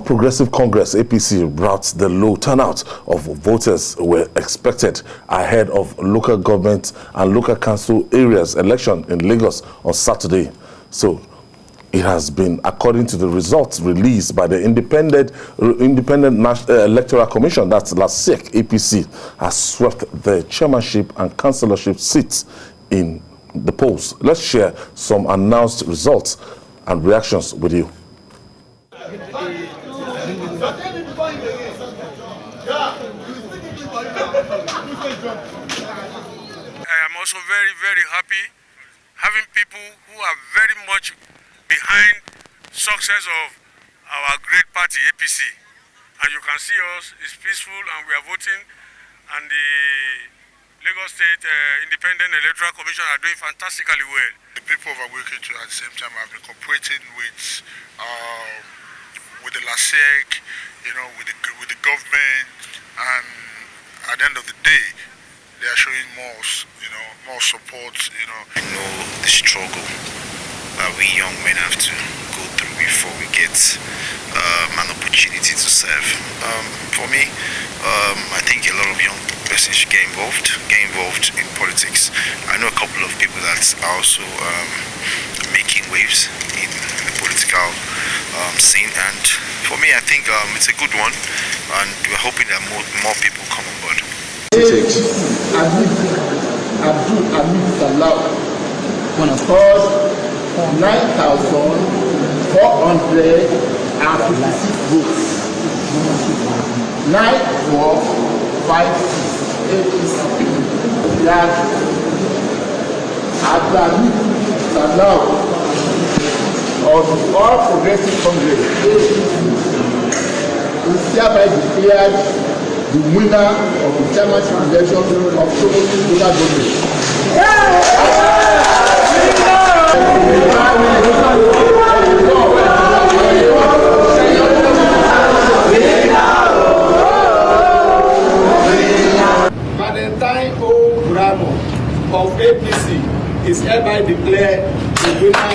Progressive Congress, APC, routs the low turnout of voters were expected ahead of local government and local council areas election in Lagos on Saturday. So it has been, according to the results released by the Independent National Electoral Commission, that's LASEC, APC, has swept the chairmanship and councillorship seats in the polls. Let's share some announced results and reactions with you. I am also very, very happy having people who are very much behind success of our great party, APC. And you can see us, it's peaceful and we are voting, and the Lagos State Independent Electoral Commission are doing fantastically well. The people of Abuja at the same time have been cooperating with the LASEC, with the government, and at the end of the day, they are showing more support. I know the struggle that we young men have to go through before we get an opportunity to serve. For me, I think a lot of young persons should get involved in politics. I know a couple of people that are also making waves in the political scene, and for me, I think it's a good one, and we're hoping that more people come on board. Cause 9,456 votes. 9,456. That Abdul Turnout of the All Progressive Congress is hereby declared the winner of the chairmanship election of Turnout local government. Valentine O. Bramo of APC is hereby declared the winner of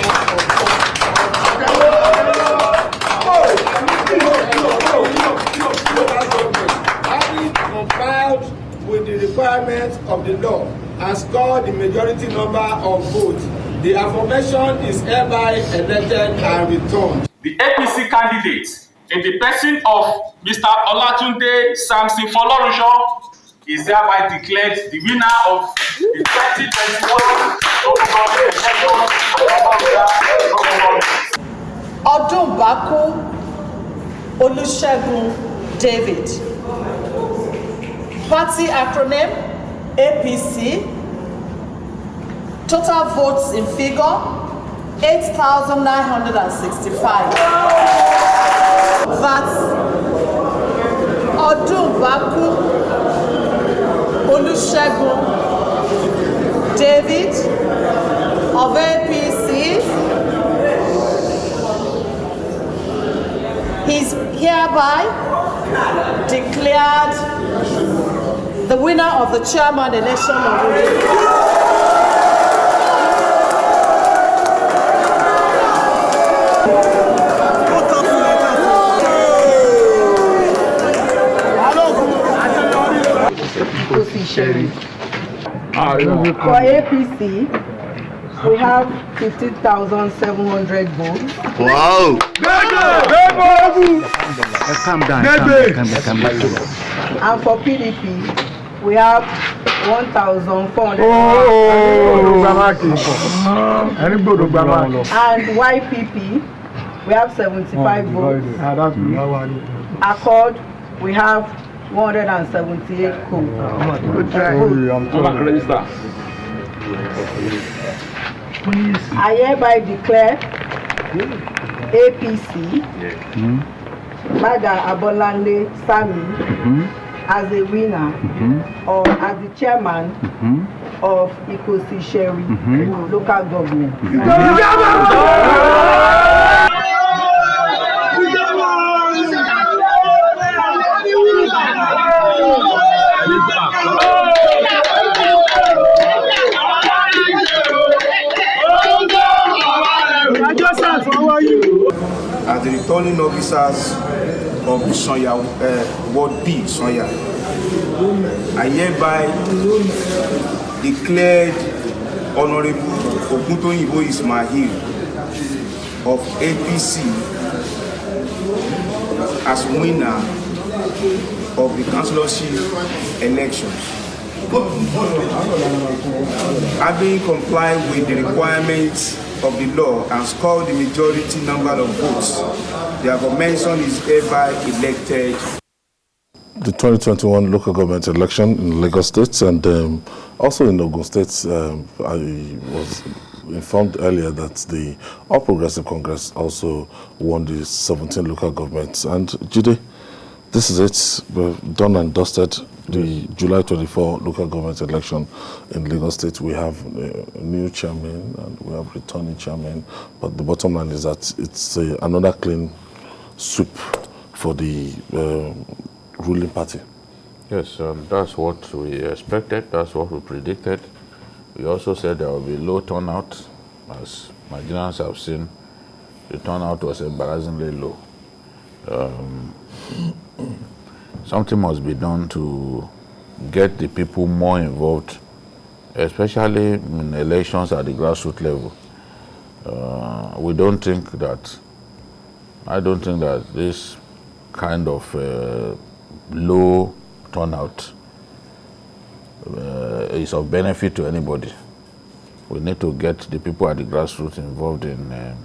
having compiled with the requirements of the law and scored the majority number of votes. The affirmation is hereby elected and returned. The APC candidate, in the person of Mr. Olatunde Samson Folorunsho, is thereby declared the winner of the 2021 local government election. Odunbaku Olusegun David. Party acronym APC. Total votes in figure 8,965. That's Odunbaku Olusegun David of APC. He's hereby declared the winner of the chairman election of the For APC, we have 15,700 votes. Wow! Calm down. And for PDP, we have 1,400. And YPP, we have 75 votes. Accord, we have 178 codes. I hereby declare APC Maga Abolande Sami as a winner or as the chairman of Ikosi Sherry local government. How are you? as the returning officers of Sonya, Ward B, Sonya. I hereby declared Honorable Oguntoyinbo Ismail of APC as winner of the councillorship elections. Having complied with the requirements of the law and scored the majority number of votes, the aforementioned is hereby elected. The 2021 local government election in Lagos State and also in Ogun State, I was informed earlier that the All Progressive Congress also won the 17 local governments. And Jide, this is it. We're done and dusted. The July 24 local government election in Lagos State. We have a new chairman and we have returning chairman. But the bottom line is that it's another clean sweep for the ruling party. Yes, that's what we expected. That's what we predicted. We also said there will be low turnout. As Nigerians have seen, the turnout was embarrassingly low. Something must be done to get the people more involved, especially in elections at the grassroots level. I don't think that this kind of low turnout is of benefit to anybody. We need to get the people at the grassroots involved in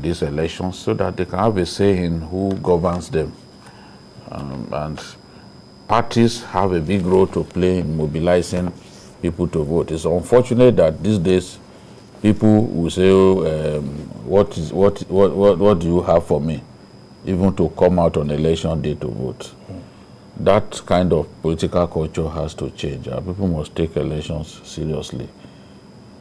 these elections so that they can have a say in who governs them. And parties have a big role to play in mobilizing people to vote. It's unfortunate that these days people will say, what do you have for me? Even to come out on election day to vote. That kind of political culture has to change. People must take elections seriously.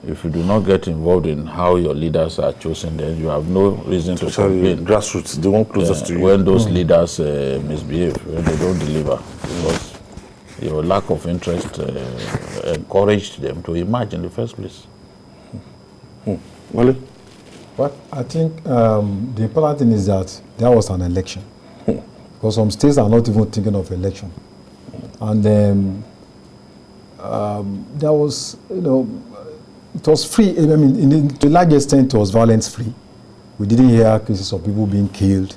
If you do not get involved in how your leaders are chosen, then you have no reason to complain. Grassroots, the one closest to you. When those leaders misbehave, when they don't deliver, because your lack of interest encouraged them to emerge in the first place. Wale? Well, I think the important thing is that there was an election. Because some states are not even thinking of election. And there was, it was free. I mean, to a large extent, it was violence-free. We didn't hear cases of people being killed.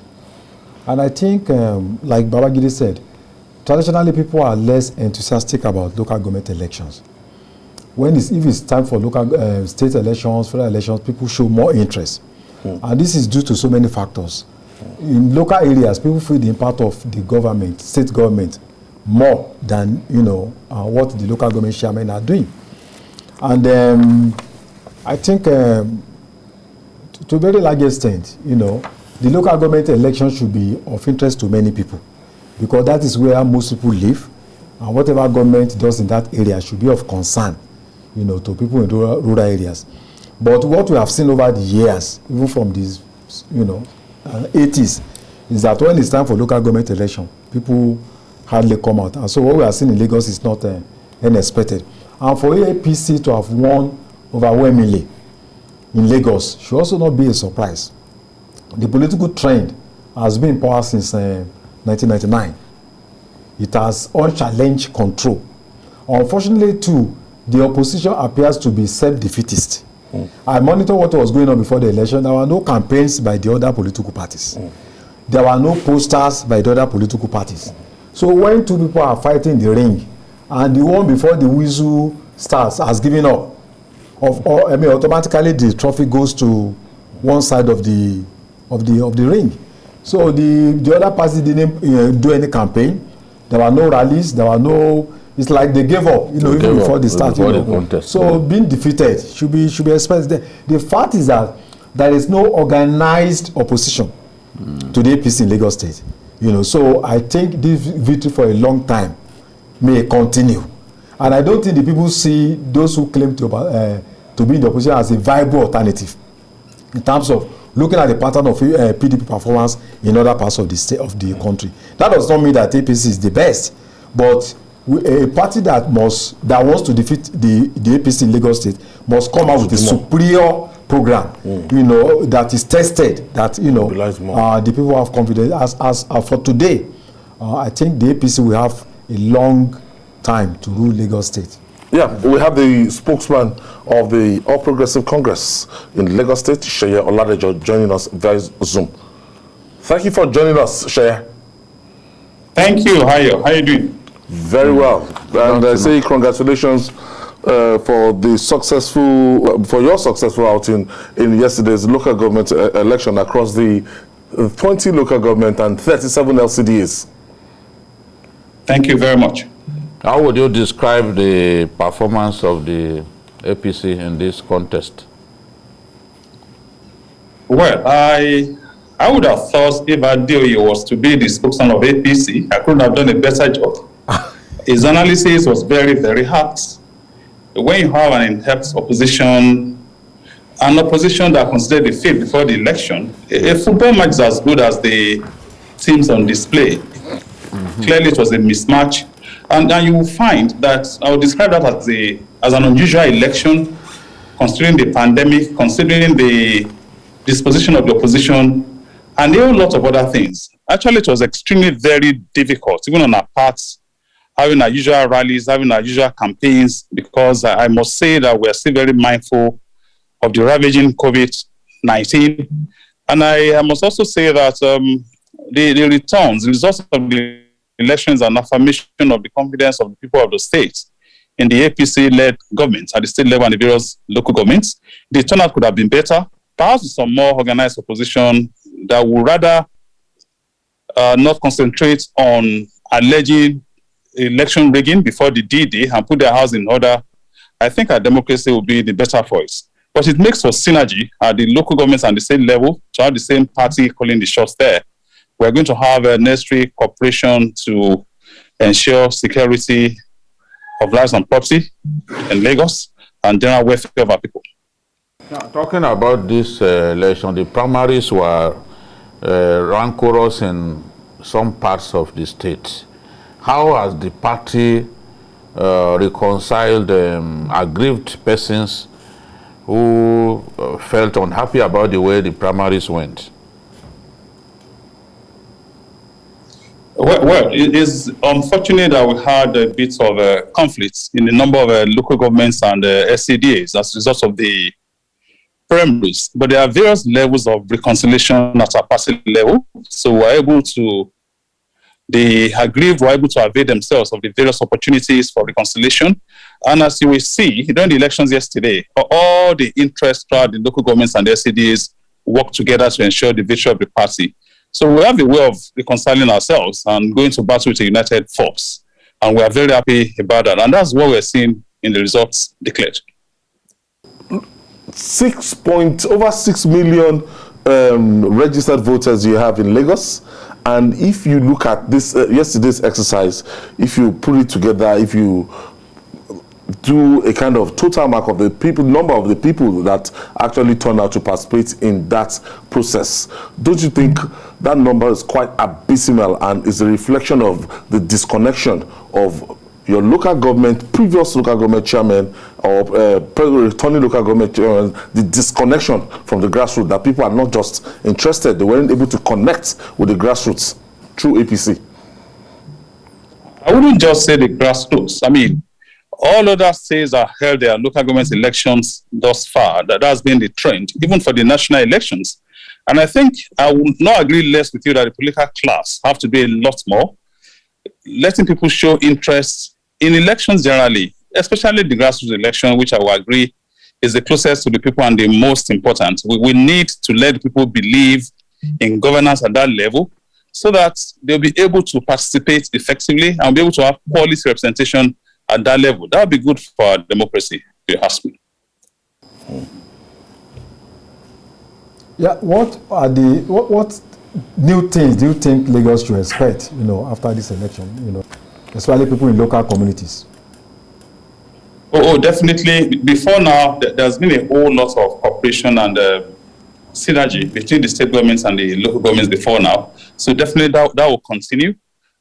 And I think, like Babagidi said, traditionally people are less enthusiastic about local government elections. If it's time for local state elections, federal elections, people show more interest. And this is due to so many factors. In local areas, people feel the impact of the government, state government, more than what the local government chairmen are doing. And I think to a very large extent, the local government election should be of interest to many people, because that is where most people live, and whatever government does in that area should be of concern, to people in rural areas. But what we have seen over the years, even from these, 80s, is that when it's time for local government election, people hardly come out. And so what we are seeing in Lagos is not unexpected. And for APC to have won overwhelmingly in Lagos should also not be a surprise. The political trend has been in power since 1999. It has unchallenged control. Unfortunately, too, the opposition appears to be self-defeatist. I monitor what was going on before the election. There were no campaigns by the other political parties. There were no posters by the other political parties. So when two people are fighting the ring, and the one before the whistle starts has given up, automatically the trophy goes to one side of the ring. So the other party didn't do any campaign. There were no rallies. There were no. It's like they gave up, even before the start. So being defeated should be expected. The fact is that there is no organized opposition to the APC in Lagos State. So I think this victory for a long time may continue, and I don't think the people see those who claim to be in the opposition as a viable alternative in terms of looking at the pattern of PDP performance in other parts of the state of the country. That does not mean that APC is the best, but a party that wants to defeat the APC in Lagos State must come out with a superior program, that is tested, that, the people have confidence. As for today, I think the APC will have a long time to rule Lagos State. Yeah, we have the spokesman of the All Progressive Congress in Lagos State, Sheye Oladejo, joining us via Zoom. Thank you for joining us, Sheye. Thank you. How are you doing? Very well. And I say congratulations for your successful outing in yesterday's local government election across the 20 local government and 37 LCDs. Thank you very much. How would you describe the performance of the APC in this contest? Well, I would have thought if Adeoye was to be the spokesman of APC, I couldn't have done a better job. His analysis was very, very apt. When you have an in-depth opposition, an opposition that considered the field before the election, a football match is as good as the teams on display. Clearly, it was a mismatch. And then you will find that I would describe that as an unusual election, considering the pandemic, considering the disposition of the opposition, and a whole lot of other things. Actually, it was extremely very difficult, even on our parts, having our usual rallies, having our usual campaigns, because I must say that we are still very mindful of the ravaging COVID-19. And I must also say that the results of the elections are an affirmation of the confidence of the people of the state in the APC-led government at the state level and the various local governments. The turnout could have been better, perhaps with some more organized opposition that would rather not concentrate on alleging election rigging before the D-Day and put their house in order. I think our democracy will be the better voice. But it makes for synergy at the local governments and the state level to have the same party calling the shots there. We're going to have a necessary cooperation to ensure security of lives and property in Lagos and general welfare of our people. Now, talking about this election, the primaries were rancorous in some parts of the state. How has the party reconciled aggrieved persons who felt unhappy about the way the primaries went? Well, it is unfortunate that we had a bit of conflicts in the number of local governments and SCDAs as a result of the primaries. But there are various levels of reconciliation at our party level. So we're able to, the aggrieved were able to avail themselves of the various opportunities for reconciliation. And as you will see, during the elections yesterday, all the interests throughout the local governments and the SCDAs worked together to ensure the victory of the party. So we have a way of reconciling ourselves and going to battle with a united force. And we are very happy about that. And that's what we're seeing in the results declared. Over 6 million registered voters you have in Lagos. And if you look at this yesterday's exercise, if you put it together, if you do a kind of total mark of the people, number of the people that actually turn out to participate in that process, don't you think that number is quite abysmal and is a reflection of the disconnection of your local government, previous local government chairman, or returning local government chairman, the disconnection from the grassroots, that people are not just interested, they weren't able to connect with the grassroots through APC? I wouldn't just say the grassroots. I mean, all other states have held their local government elections thus far. That has been the trend, even for the national elections. And I think I would not agree less with you that the political class have to be a lot more, letting people show interest in elections generally, especially the grassroots election, which I will agree is the closest to the people and the most important. We need to let people believe in governance at that level so that they'll be able to participate effectively and be able to have quality representation at that level. That would be good for our democracy, if you ask me. Yeah, what new things do you think Lagos should expect, after this election, especially people in local communities? Oh, definitely. Before now, there's been a whole lot of cooperation and synergy between the state governments and the local governments before now. So definitely that will continue.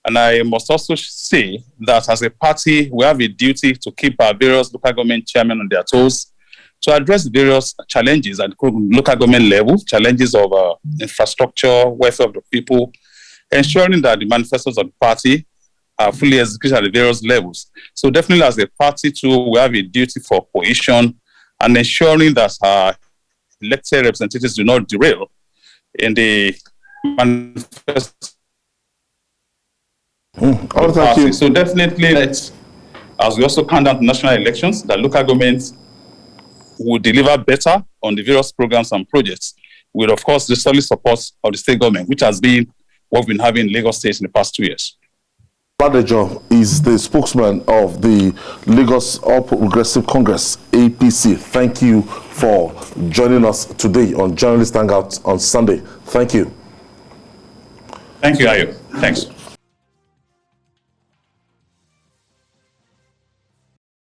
And I must also say that as a party, we have a duty to keep our various local government chairmen on their toes, to address various challenges at local government level, challenges of infrastructure, welfare of the people, ensuring that the manifestos of the party are fully executed at the various levels. So definitely as a party too, we have a duty for cohesion and ensuring that our elected representatives do not derail in the manifesto. Thank you. So definitely, as we also count down to national elections, that local governments will deliver better on the various programs and projects with, of course, the solid support of the state government, which has been what we've been having in Lagos State in the past 2 years. Badejo is the spokesman of the Lagos All Progressive Congress, APC. Thank you for joining us today on Journalist Hangout on Sunday. Thank you. Thank you, Ayo. Thanks.